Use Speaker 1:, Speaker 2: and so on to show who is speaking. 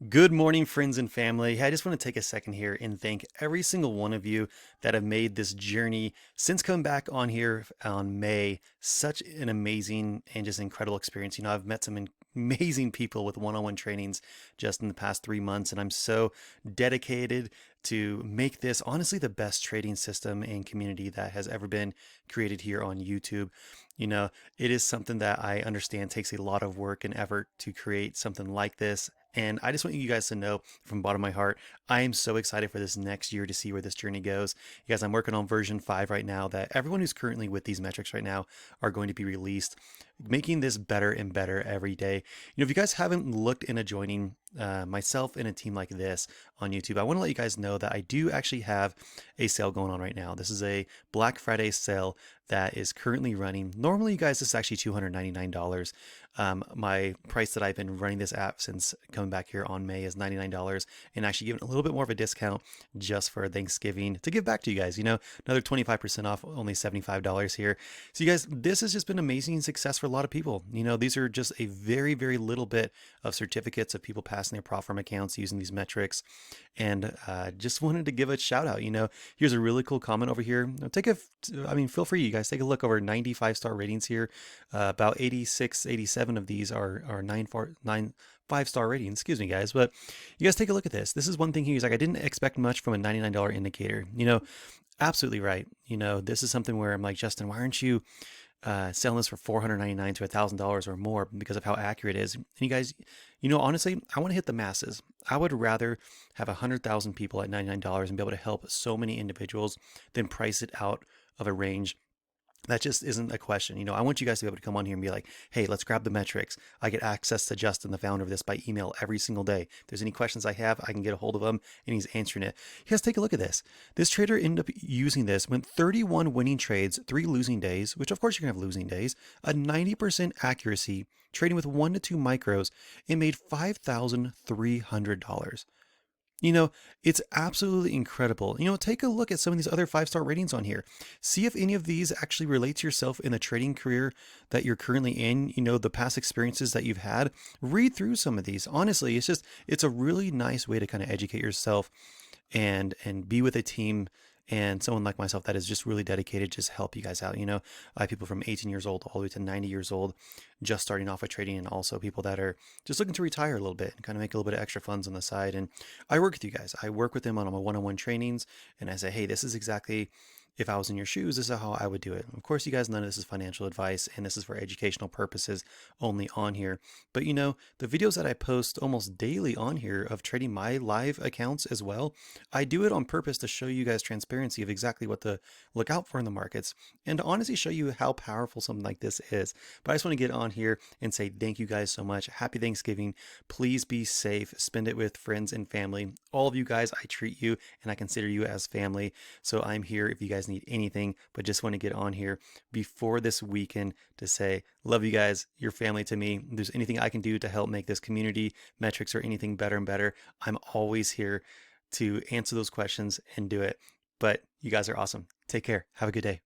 Speaker 1: Good morning, friends and family. Hey, I just want to take a second here and thank every single one of you that have made this journey since coming back on here on May such an amazing and just incredible experience. I've met some amazing people with one-on-one trainings just in the past 3 months, and I'm so dedicated to make this honestly the best trading system and community that has ever been created here on YouTube. It is something that I understand takes a lot of work and effort to create something like this. And I just want you guys to know from the bottom of my heart, I am so excited for this next year to see where this journey goes. You guys, I'm working on version 5 right now that everyone who's currently with these metrics right now are going to be released, making this better and better every day. If you guys haven't looked into joining myself in a team like this on YouTube, I want to let you guys know that I do actually have a sale going on right now. This is a Black Friday sale that is currently running. Normally, you guys, this is actually $299. My price that I've been running this app since coming back here on May is $99, and actually giving a little bit more of a discount just for Thanksgiving to give back to you guys. Another 25% off, only $75 here. So you guys, this has just been amazing success for a lot of people. These are just a very, very little bit of certificates of people passing their prop firm accounts using these metrics. And just wanted to give a shout out. Here's a really cool comment over here. Feel free, you guys, take a look over 95-star ratings here. About 86, 87 of these are 5-star ratings, excuse me, guys. But you guys take a look at this. This is one thing he's like, I didn't expect much from a $99 indicator. Absolutely right. This is something where I'm like, Justin, why aren't you selling this for $499 to $1,000 or more because of how accurate it is? And you guys, honestly, I want to hit the masses. I would rather have 100,000 people at $99 and be able to help so many individuals than price it out of a range that just isn't a question. I want you guys to be able to come on here and be like, hey, let's grab the metrics. I get access to Justin, the founder of this, by email every single day. If there's any questions I have, I can get a hold of him and he's answering it. You guys take a look at this. This trader ended up using this, went 31 winning trades, 3 losing days, which of course you're gonna have losing days, a 90% accuracy, trading with 1 to 2 micros, and made $5,300. It's absolutely incredible. Take a look at some of these other 5-star ratings on here. See if any of these actually relate to yourself in the trading career that you're currently in, the past experiences that you've had. Read through some of these. Honestly, it's a really nice way to kind of educate yourself and be with a team and someone like myself that is just really dedicated to just help you guys out. I have people from 18 years old all the way to 90 years old just starting off with trading, and also people that are just looking to retire a little bit and kind of make a little bit of extra funds on the side. And I work with you guys. I work with them on my one-on-one trainings, and I say, hey, this is exactly, if I was in your shoes, this is how I would do it. Of course, you guys, none of this is financial advice, and this is for educational purposes only on here. But the videos that I post almost daily on here of trading my live accounts as well, I do it on purpose to show you guys transparency of exactly what to look out for in the markets, and to honestly show you how powerful something like this is. But I just want to get on here and say thank you guys so much. Happy Thanksgiving. Please be safe. Spend it with friends and family. All of you guys, I treat you and I consider you as family. So I'm here if you guys need anything, but just want to get on here before this weekend to say, love you guys, you're family to me. If there's anything I can do to help make this community metrics or anything better and better, I'm always here to answer those questions and do it. But you guys are awesome. Take care. Have a good day.